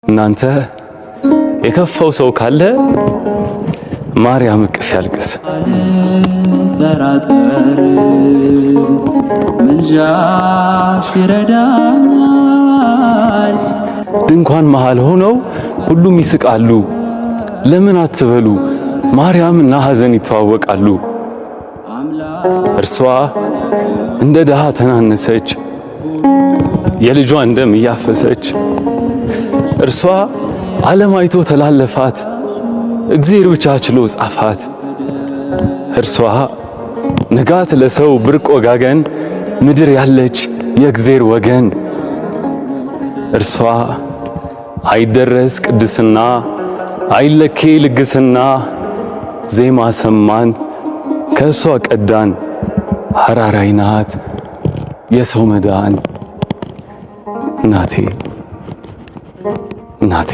እናንተ የከፋው ሰው ካለ ማርያም እቅፍ ያልቅስ። ድንኳን መሃል ሆነው ሁሉም ይስቃሉ። ለምን አትበሉ ማርያምና ሐዘን ይተዋወቃሉ። እርሷ እንደ ድሃ ተናነሰች፣ የልጇን ደም እያፈሰች። እርሷ ዓለም አይቶ ተላለፋት፣ እግዚአብሔር ብቻ ችሎ ጻፋት። እርሷ ንጋት ለሰው ብርቅ ወጋገን፣ ምድር ያለች የእግዚአብሔር ወገን። እርሷ አይደረስ ቅድስና፣ አይለኬ ልግስና። ዜማ ሰማን ከእሷ ቀዳን፣ ሐራራይ ናት የሰው መዳን። እናቴ እናቴ